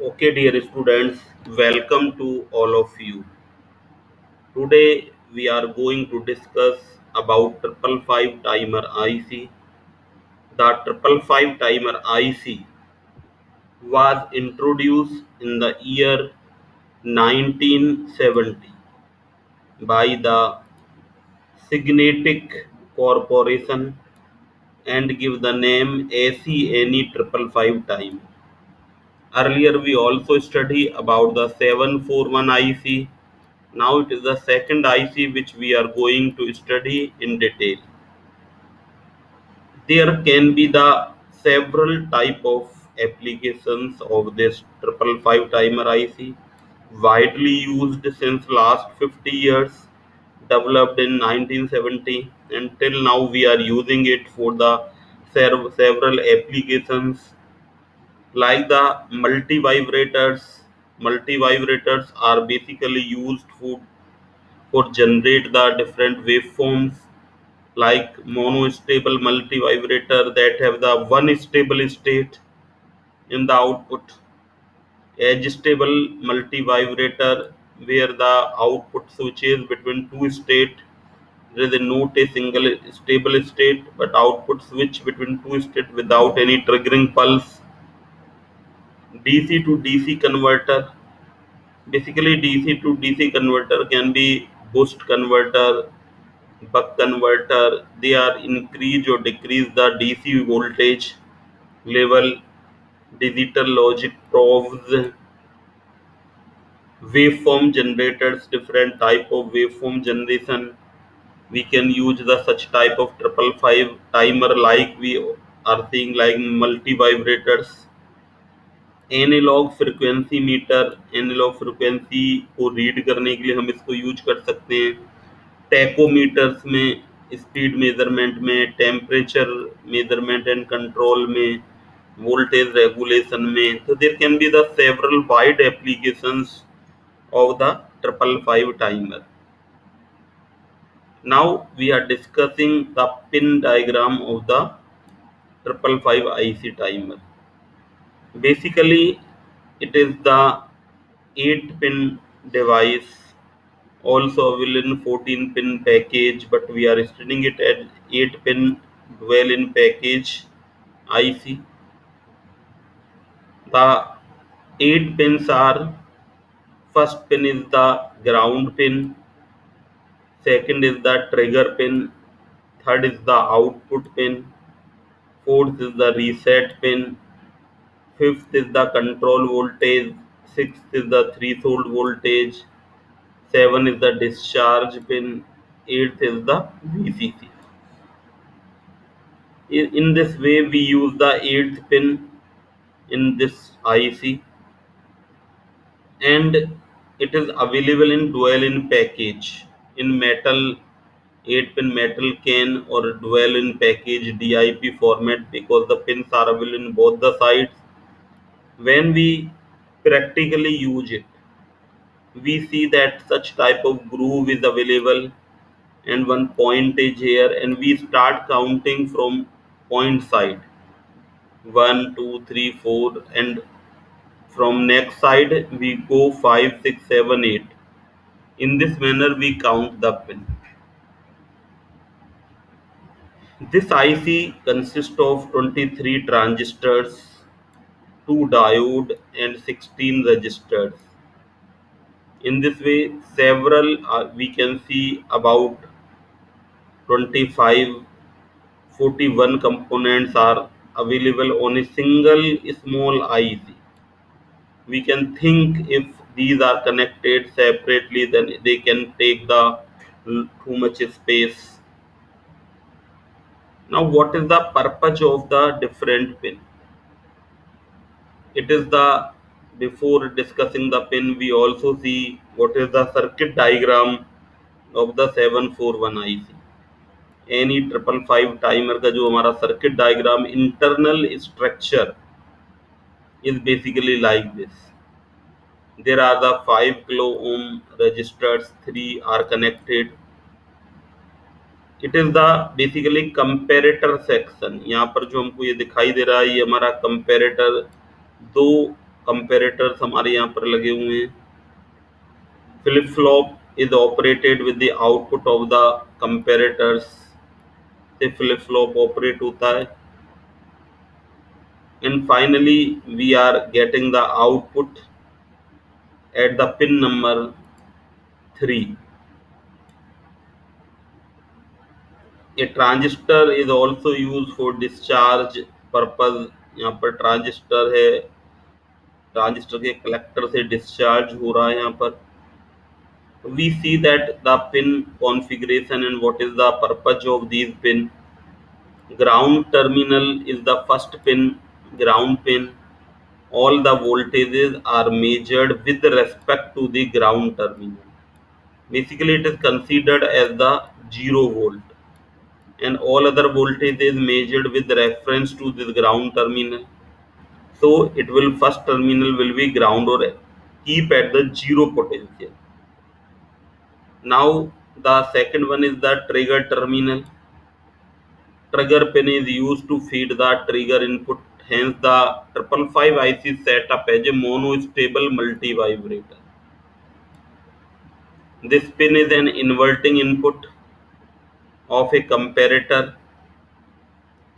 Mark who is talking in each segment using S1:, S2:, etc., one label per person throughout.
S1: Okay, dear students, welcome to all of you. Today we are going to discuss about 555 timer IC. The 555 timer IC was introduced in the year 1970 by the Signetic Corporation and give the name ACNE 555 time. Earlier we also studied about the 741 IC. Now it is the second IC which we are going to study in detail. There can be the several type of applications of this 555 timer IC, widely used since last 50 years, developed in 1970 until now we are using it for the several applications like the multivibrators. Multivibrators are basically used for generate the different waveforms like monostable multivibrator that have the one stable state in the output, edge stable multivibrator where the output switches between two state. There is not a single stable state but output switch between two state without any triggering pulse. DC to DC converter. Basically, DC to DC converter can be boost converter, buck converter. They are increase or decrease the DC voltage level. Digital logic probes, waveform generators, different type of waveform generation. We can use the such type of 555 timer like we are seeing like multi vibrators. Analog frequency meter, analog frequency को read करने के लिए हम इसको use कर सकते हैं. Tachometers में स्पीड मेजरमेंट में, टेम्परेचर मेजरमेंट एंड कंट्रोल में, वोल्टेज रेगुलेशन में. तो there can be the several wide applications of the 555 timer. Now we are discussing the pin diagram of the 555 IC timer. Basically, it is the 8 pin device, also available in 14 pin package, but we are studying it at 8 pin dual in package IC. The 8 pins are: first pin is the ground pin, second is the trigger pin, third is the output pin, fourth is the reset pin, fifth is the control voltage, sixth is the threshold voltage, seven is the discharge pin, eighth is the VCC. In this way, we use the eighth pin in this IC, and it is available in dual in package in metal, 8 pin metal can or dual in package DIP format because the pins are available in both the sides. When we practically use it, we see that such type of groove is available and one point is here, and we start counting from point side 1, 2, 3, 4, and from next side we go 5, 6, 7, 8. In this manner we count the pin. This IC consists of 23 transistors, 2 diode and 16 resistors. In this way, several we can see about 25, 41 components are available on a single small IC. We can think if these are connected separately, then they can take the too much space. Now, what is the purpose of the different pin? It is the before discussing the pin, we also see what is the circuit diagram of the 741 IC. Any 555 timer का जो हमारा circuit diagram internal structure is basically like this. There are the 5 kilo ohm resistors, 3 are connected. It is the basically comparator section. यहाँ पर जो हमको ये दिखाई दे रहा है ये हमारा comparator, दो कंपेरेटर्स हमारे यहाँ पर लगे हुए हैं. Flip flop is operated with the output of the comparators. से फ्लिप फ्लॉप ऑपरेट होता है. And finally, we are getting the output at the pin number 3. A transistor is also used for discharge purpose. यहाँ पर transistor है, transistor के collector से discharge हो रहा है. यहाँ पर we see that the pin configuration and what is the purpose of these pin. Ground terminal is the first pin, ground pin. All the voltages are measured with respect to the ground terminal. Basically, it is considered as the 0 volt, and all other voltage is measured with reference to this ground terminal. So it will first terminal will be ground or keep at the 0 potential. Now the second one is the trigger terminal. Trigger pin is used to feed the trigger input. Hence, the 555 IC set up as a monostable multi-vibrator. This pin is an inverting input of a comparator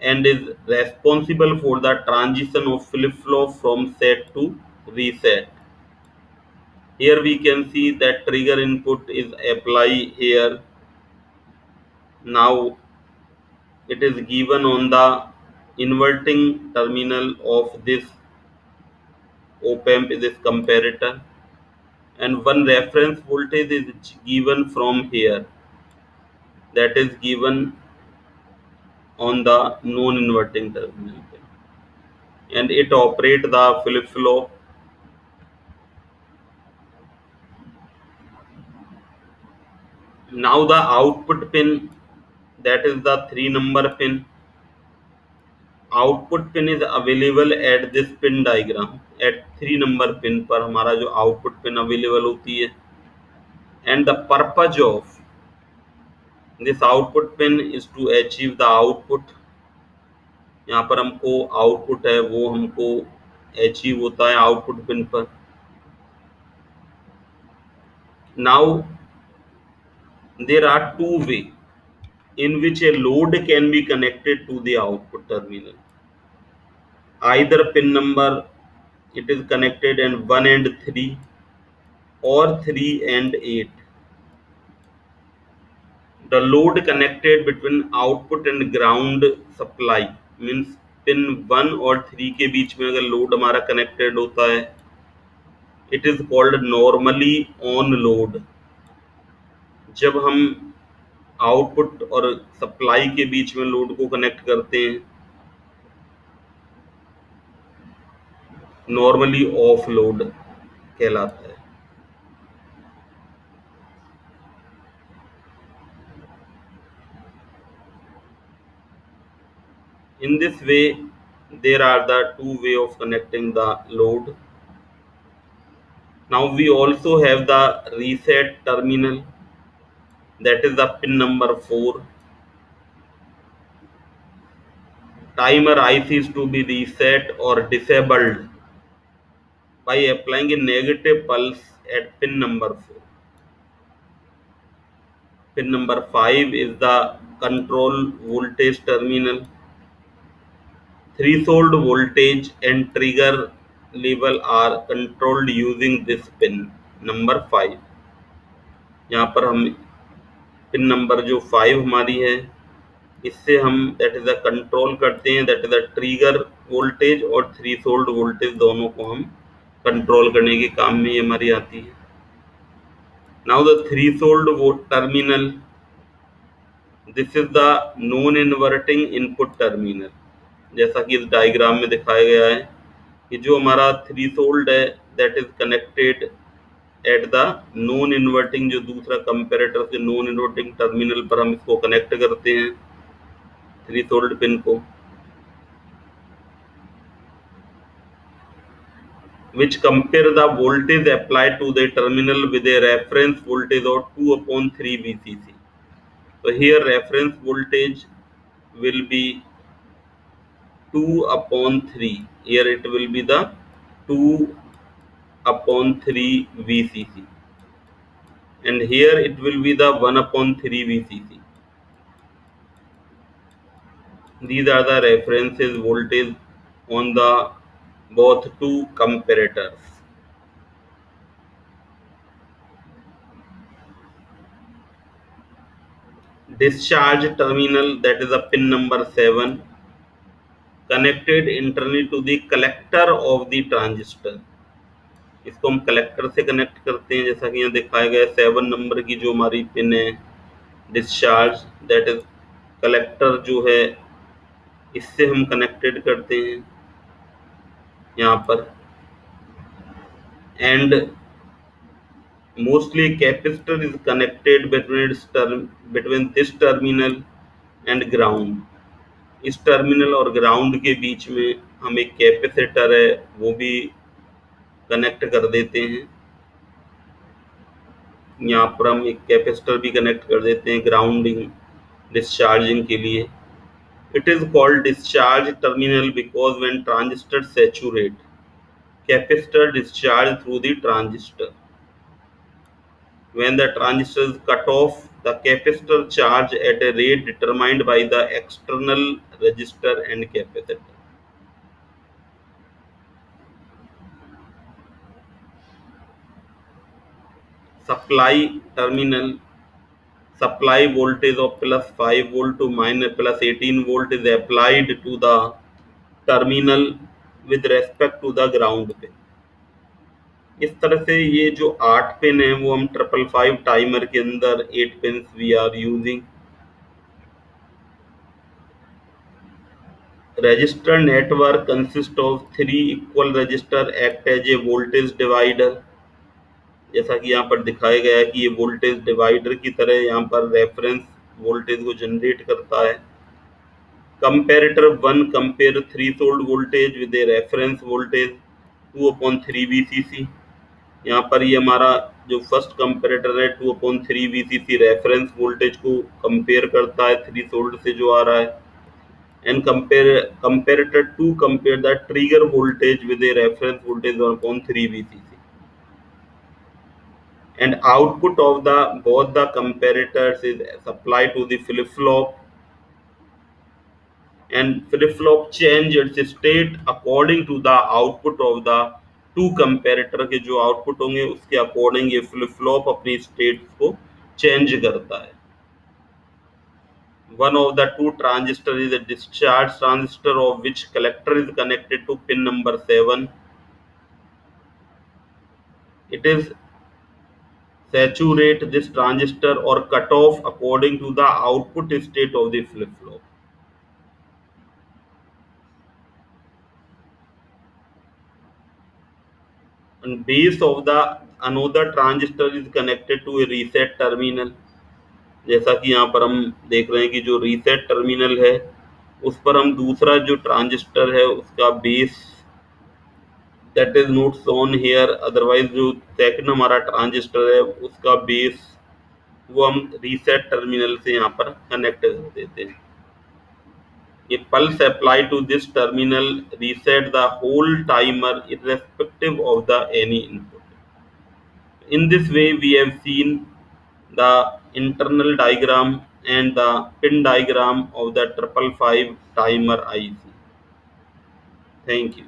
S1: and is responsible for the transition of flip-flop from set to reset. Here we can see that trigger input is applied here. Now it is given on the inverting terminal of this op-amp, this comparator, and one reference voltage is given from here, that is given on the non-inverting terminal, and it operates the flip-flop. Now the output pin, that is the 3 number pin. Output pin is available at this pin diagram. At 3 number pin पर हमारा जो output pin available होती है, and the purpose of this output pin is to achieve the output. यहाँ पर हमको output है वो हमको achieve होता है output pin पर. Now there are two ways in which a load can be connected to the output terminal. Either pin number it is connected in 1 and 3 or 3 and 8. The load connected between output and ground supply means pin 1 और 3 के बीच में अगर load हमारा connected होता है, it is called normally on load. जब हम output और सप्लाई के बीच में लोड को कनेक्ट करते हैं, नॉर्मली ऑफ लोड कहलाता है. In this way, there are the two way of connecting the load. Now we also have the reset terminal, that is the pin number 4. Timer IC is to be reset or disabled by applying a negative pulse at pin number 4. Pin number 5 is the control voltage terminal. Threshold voltage and trigger level are controlled using this pin number 5. यहाँ पर हम pin number जो 5 हमारी है, इससे हम that is the control करते हैं, that is the trigger voltage और थ्रेशोल्ड वोल्टेज दोनों को हम कंट्रोल करने के काम में ये हमारी आती है. Now the threshold terminal, this is the non inverting input terminal. जैसा कि इस डायग्राम में दिखाया गया है कि जो हमारा थ्रेशोल्ड है that is connected at the non inverting, जो दूसरा कंपेरेटर से नॉन इन्वर्टिंग टर्मिनल पर हम इसको कनेक्ट करते हैं थ्रेशोल्ड पिन को, which compare the voltage applied to the terminal with a reference voltage of 2/3 VCC. So here reference voltage will be 2/3. Here it will be the 2 upon 3 VCC, and here it will be the 1 upon 3 VCC. These are the references voltage on the both two comparators. Discharge terminal, that is a pin number 7, connected internally to the collector of the transistor. इसको हम collector से connect करते हैं, जैसा कि यहाँ दिखाया गया 7 नंबर की जो हमारी पिन है डिस्चार्ज, दैट इज कलेक्टर जो है इससे हम कनेक्टेड करते हैं यहाँ पर. And mostly capacitor is connected between this terminal and ground. इस टर्मिनल और ग्राउंड के बीच में हम एक कैपेसिटर है वो भी कनेक्ट कर देते हैं. यहाँ पर हम एक कैपेसिटर भी कनेक्ट कर देते हैं ग्राउंडिंग डिस्चार्जिंग के लिए. It is called discharge terminal because when transistor saturate, capacitor discharge through the transistor. When the transistor is cut off, the capacitor charge at a rate determined by the external resistor and capacitor. Supply terminal, supply voltage of plus 5 volt to minus plus 18 volt is applied to the terminal with respect to the ground pin. इस तरह से ये जो 8 pin है वो हम 555 timer के अंदर 8 pin we are using. Resistor network consist of 3 equal resistor act as a voltage divider. जैसा कि यहाँ पर दिखाया गया है कि ये वोल्टेज डिवाइडर की तरह यहाँ पर रेफरेंस वोल्टेज को जनरेट करता है. Comparator 1 compare threshold voltage with a reference voltage 2/3 VCC. यहाँ पर ये हमारा जो फर्स्ट कंपेरेटर है 2/3 VCC रेफरेंस वोल्टेज को कंपेयर करता है थ्रीशोल्ड से जो आ रहा है. And comparator 2 compare the trigger voltage with a reference voltage 1/3 VCC. And output of the both the comparators is supplied to the flip flop, and flip flop change its state according to the output of the two comparator के जो output होंगे उसके according ये flip flop अपनी state को change करता है. One of the two transistors is a discharge transistor of which collector is connected to pin number 7. It is saturate this transistor or cut off according to the output state of the flip flop. And base of the another transistor is connected to a reset terminal. जैसा कि यहाँ पर हम देख रहे हैं कि जो रीसेट टर्मिनल है उस पर हम दूसरा जो ट्रांजिस्टर है उसका base that is not shown here, otherwise जो सेकंड हमारा ट्रांजिस्टर है उसका बेस वो हम रीसेट टर्मिनल से यहाँ पर कनेक्ट कर देते हैं. ये pulse apply to this terminal reset the whole timer irrespective of the any input. In this way we have seen the internal diagram and the pin diagram of the 555 timer IC. Thank you.